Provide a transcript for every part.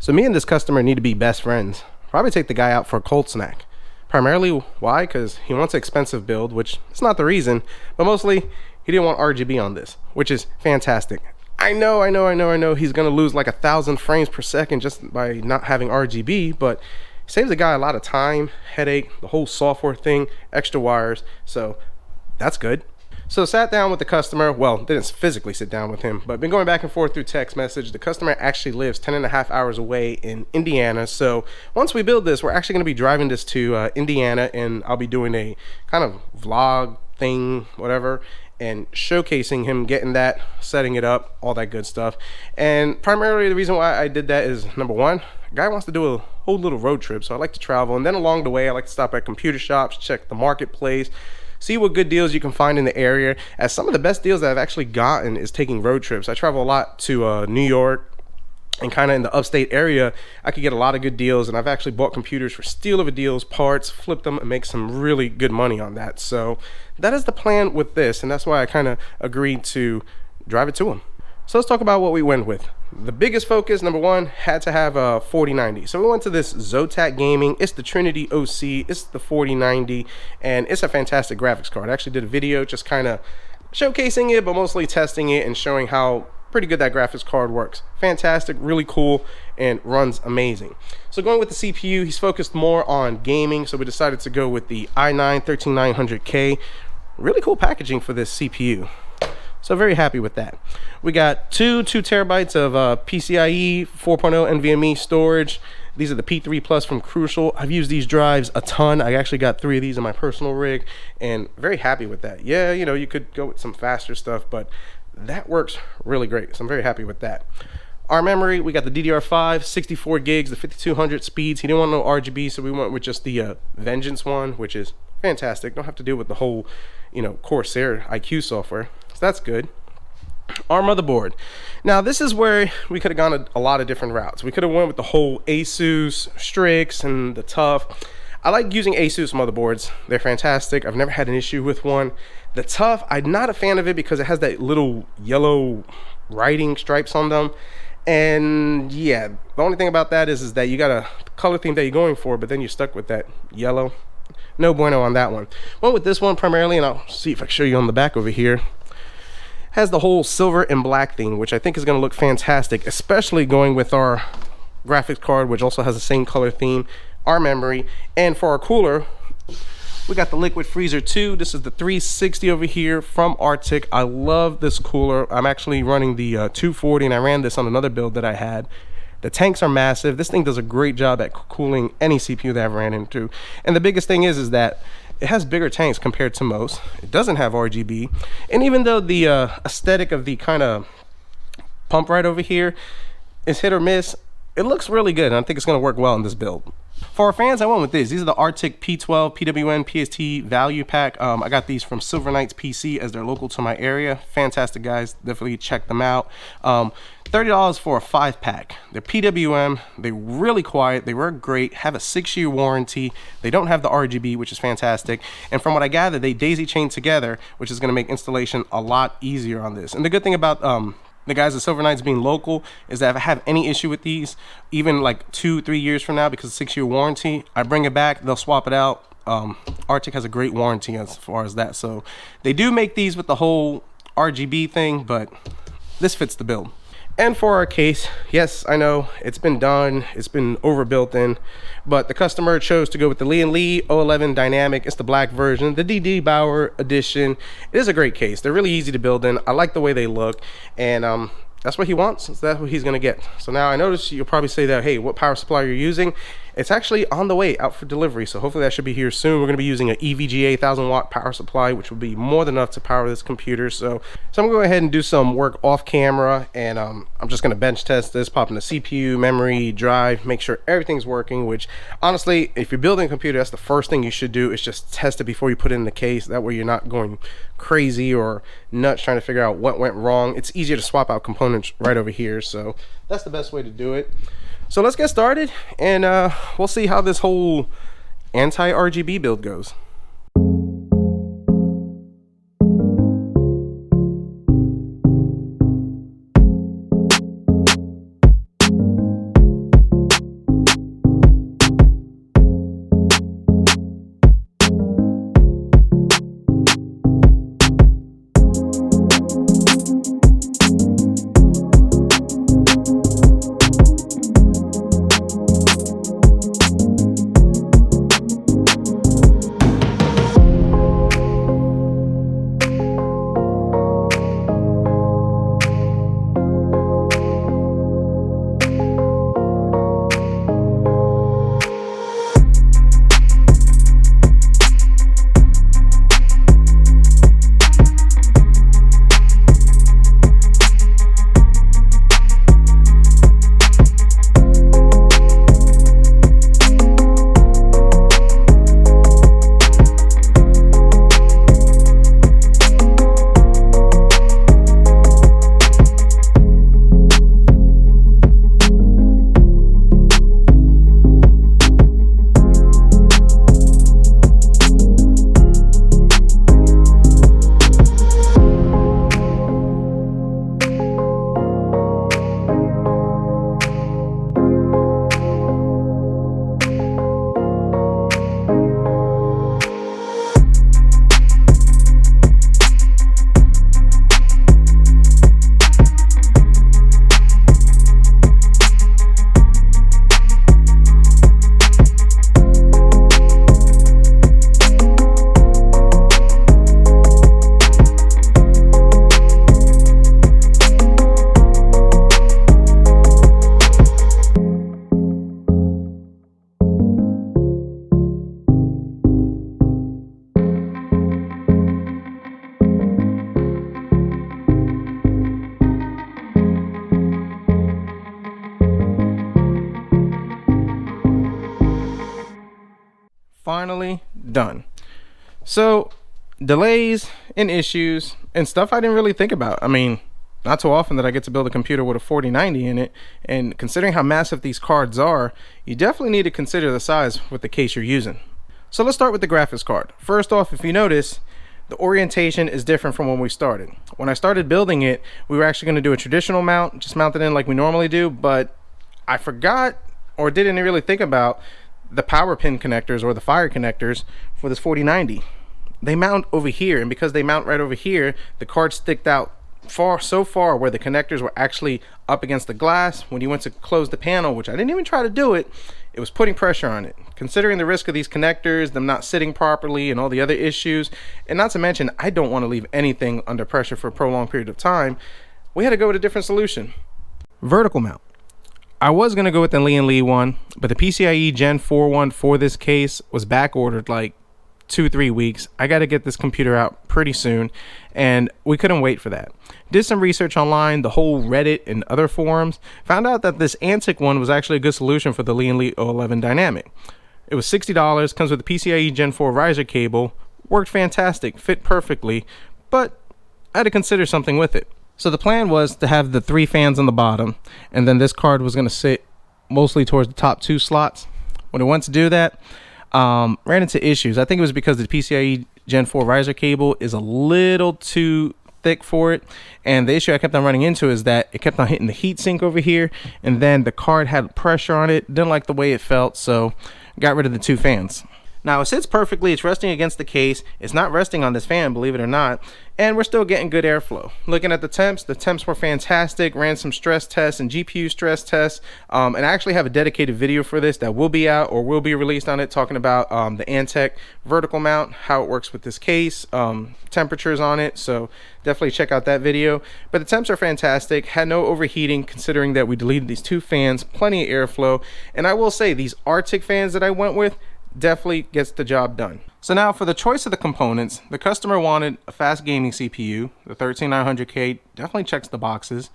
So me and this customer need to be best friends. Probably take the guy out for a cold snack. Primarily, why? Because he wants an expensive build, which is not the reason, but mostly he didn't want RGB on this, which is fantastic. I know he's gonna lose like 1,000 frames per second just by not having RGB, but it saves the guy a lot of time, headache, the whole software thing, extra wires, so that's good. So sat down with the customer, well, didn't physically sit down with him, but been going back and forth through text message. The customer actually lives 10.5 hours away in Indiana. So once we build this, we're actually gonna be driving this to Indiana, and I'll be doing a kind of vlog thing, whatever, and showcasing him getting that, setting it up, all that good stuff. And primarily the reason why I did that is, number one, a guy wants to do a whole little road trip, so I like to travel, and then along the way I like to stop at computer shops, check the marketplace, see what good deals you can find in the area, as some of the best deals that I've actually gotten is taking road trips. I travel a lot to New York and kind of in the upstate area. I could get a lot of good deals, and I've actually bought computers for steal of a deals, parts, flipped them, and make some really good money on that. So that is the plan with this, and that's why I kind of agreed to drive it to him. So let's talk about what we went with. The biggest focus, number one, had to have a 4090. So we went to this Zotac Gaming. It's the Trinity OC. It's the 4090, and it's a fantastic graphics card. I actually did a video just kind of showcasing it, but mostly testing it and showing how pretty good that graphics card works. Fantastic, really cool, and runs amazing. So going with the CPU, he's focused more on gaming, so we decided to go with the i9 13900K. Really cool packaging for this CPU. So very happy with that. We got two terabytes of PCIe 4.0 NVMe storage. These are the P3 Plus from Crucial. I've used these drives a ton. I actually got 3 of these in my personal rig, and very happy with that. Yeah, you know, you could go with some faster stuff, but that works really great. So I'm very happy with that. Our memory, we got the DDR5, 64 gigs, the 5200 speeds. He didn't want no RGB, so we went with just the Vengeance one, which is fantastic. Don't have to deal with the whole, you know, Corsair IQ software. So that's good. Our motherboard. Now this is where we could have gone a lot of different routes. We could have went with the whole Asus Strix and the Tough. I like using Asus motherboards. They're fantastic. I've never had an issue with one. The Tough, I'm not a fan of it because it has that little yellow writing stripes on them. And yeah, the only thing about that is that you got a color theme that you're going for, but then you're stuck with that yellow. No bueno on that one. Went with this one primarily, and I'll see if I can show you on the back over here. Has the whole silver and black theme, which I think is going to look fantastic, especially going with our graphics card, which also has the same color theme, our memory. And for our cooler, we got the Liquid Freezer 2. This is the 360 over here from RTX. I love this cooler. I'm actually running the 240, and I ran this on another build that I had. The tanks are massive. This thing does a great job at cooling any CPU that I've ran into. And the biggest thing is that it has bigger tanks compared to most. It doesn't have RGB. And even though the aesthetic of the kind of pump right over here is hit or miss, it looks really good, and I think it's going to work well in this build. For our fans, I went with these. These are the RTX P12 PWN PST value pack. I got these from Silver Knights PC as they're local to my area. Fantastic guys. Definitely check them out. $30 for a 5-pack. They're PWM. They're really quiet. They work great. Have a 6-year warranty. They don't have the RGB, which is fantastic. And from what I gather, they daisy chain together, which is going to make installation a lot easier on this. And the good thing about the guys at Silver Knights being local is that if I have any issue with these, even like 2-3 years from now, because of 6-year warranty, I bring it back, they'll swap it out. RTX has a great warranty as far as that. So they do make these with the whole RGB thing, but this fits the build. And for our case, yes, I know it's been done, it's been overbuilt in, but the customer chose to go with the Lee & Lee 011 Dynamic. It's the black version, the DD Bauer edition. It is a great case. They're really easy to build in. I like the way they look, and that's what he wants. So that's what he's gonna get. So now I notice you'll probably say that, hey, what power supply you're using? It's actually on the way out for delivery, so hopefully that should be here soon. We're going to be using an EVGA 1000-watt power supply, which will be more than enough to power this computer. So I'm going to go ahead and do some work off camera, and I'm just going to bench test this, pop in the CPU, memory, drive, make sure everything's working, which honestly, if you're building a computer, that's the first thing you should do, is just test it before you put it in the case. That way you're not going crazy or nuts trying to figure out what went wrong. It's easier to swap out components right over here, so that's the best way to do it. So let's get started, and we'll see how this whole anti-RGB build goes. finally done. So delays and issues and stuff I didn't really think about. I mean, not too often that I get to build a computer with a 4090 in it, and considering how massive these cards are, you definitely need to consider the size with the case you're using. So let's start with the graphics card. First off, if you notice, the orientation is different from when we started. When I started building it, we were actually going to do a traditional mount, just mount it in like we normally do, but I forgot or didn't really think about the power pin connectors or the fire connectors for this 4090. They mount over here, and because they mount right over here, the card sticked out so far where the connectors were actually up against the glass. When you went to close the panel, which I didn't even try to do it, it was putting pressure on it. Considering the risk of these connectors, them not sitting properly, and all the other issues, and not to mention I don't want to leave anything under pressure for a prolonged period of time, we had to go with a different solution. Vertical mount. I was going to go with the Lee & one, but the PCIe Gen 4 one for this case was back ordered like 2-3 weeks. I got to get this computer out pretty soon, and we couldn't wait for that. Did some research online, the whole Reddit and other forums, found out that this Antic one was actually a good solution for the Lee 11 Dynamic. It was $60, comes with a PCIe Gen 4 riser cable, worked fantastic, fit perfectly, but I had to consider something with it. So the plan was to have the 3 fans on the bottom, and then this card was going to sit mostly towards the top 2 slots. When it went to do that, ran into issues. I think it was because the PCIe Gen 4 riser cable is a little too thick for it, and the issue I kept on running into is that it kept on hitting the heatsink over here, and then the card had pressure on it. Didn't like the way it felt, so got rid of the 2 fans. Now it sits perfectly, it's resting against the case, it's not resting on this fan, believe it or not, and we're still getting good airflow. Looking at the temps were fantastic, ran some stress tests and GPU stress tests, and I actually have a dedicated video for this that will be out or will be released on it, talking about the Antec vertical mount, how it works with this case, temperatures on it, so definitely check out that video. But the temps are fantastic, had no overheating considering that we deleted these 2 fans, plenty of airflow, and I will say these RTX fans that I went with definitely gets the job done. So now for the choice of the components, the customer wanted a fast gaming CPU. The 13900K definitely checks the boxes.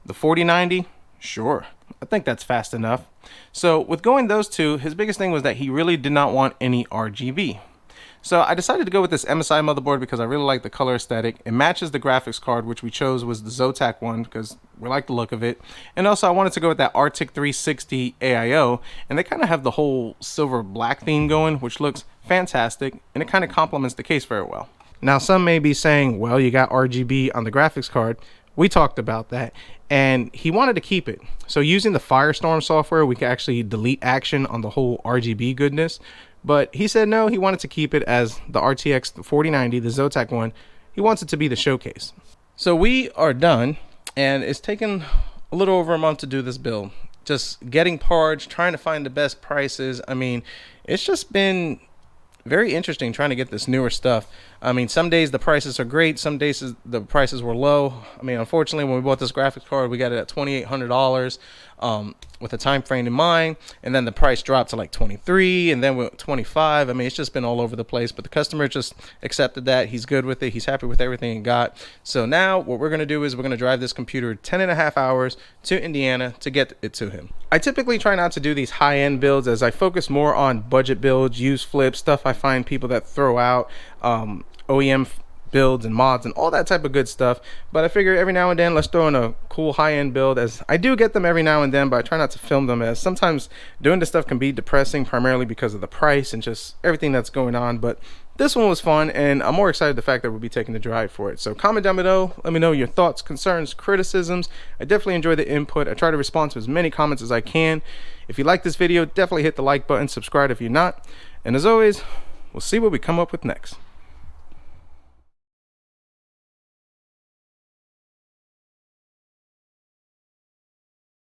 The 4090, sure, I think that's fast enough. So with going those 2, his biggest thing was that he really did not want any RGB. So I decided to go with this MSI motherboard because I really like the color aesthetic. It matches the graphics card, which we chose was the Zotac one because we like the look of it. And also I wanted to go with that RTX 360 AIO, and they kind of have the whole silver black theme going, which looks fantastic, and it kind of complements the case very well. Now some may be saying, well, you got RGB on the graphics card. We talked about that, and he wanted to keep it. So using the Firestorm software, we could actually delete action on the whole RGB goodness. But he said no, he wanted to keep it as the RTX 4090, the Zotac one. He wants it to be the showcase. So we are done, and it's taken a little over a month to do this build. Just getting parts, trying to find the best prices. I mean, it's just been very interesting trying to get this newer stuff. I mean, some days the prices are great, some days the prices were low. I mean, unfortunately, when we bought this graphics card, we got it at $2,800 with a time frame in mind, and then the price dropped to like 23, and then went 25. I mean, it's just been all over the place, but the customer just accepted that. He's good with it. He's happy with everything he got. So now what we're going to do is we're going to drive this computer 10.5 hours to Indiana to get it to him. I typically try not to do these high-end builds, as I focus more on budget builds, used flips, stuff I find people that throw out, OEM builds and mods and all that type of good stuff. But I figure every now and then let's throw in a cool high-end build, as I do get them every now and then, but I try not to film them, as sometimes doing this stuff can be depressing, primarily because of the price and just everything that's going on. But this one was fun, and I'm more excited the fact that we'll be taking the drive for it. So comment down below, let me know your thoughts, concerns, criticisms. I definitely enjoy the input. I try to respond to as many comments as I can. If you like this video, definitely hit the like button, subscribe if you're not, and as always, we'll see what we come up with next.